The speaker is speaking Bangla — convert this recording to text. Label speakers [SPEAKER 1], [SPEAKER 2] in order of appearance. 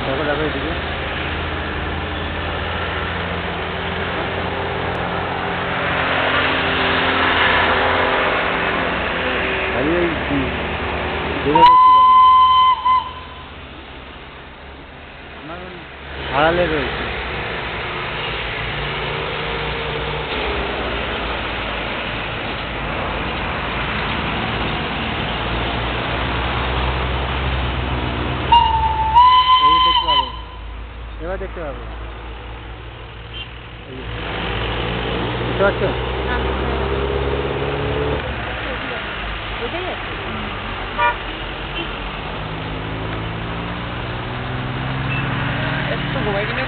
[SPEAKER 1] দেখো দেখো এদিকে খালি ওই দেখে আমার আড়ালে রয়েছে। এবার দেখতে পাবো, বুঝতে পারছো?
[SPEAKER 2] একটু ঘুমাই কিনে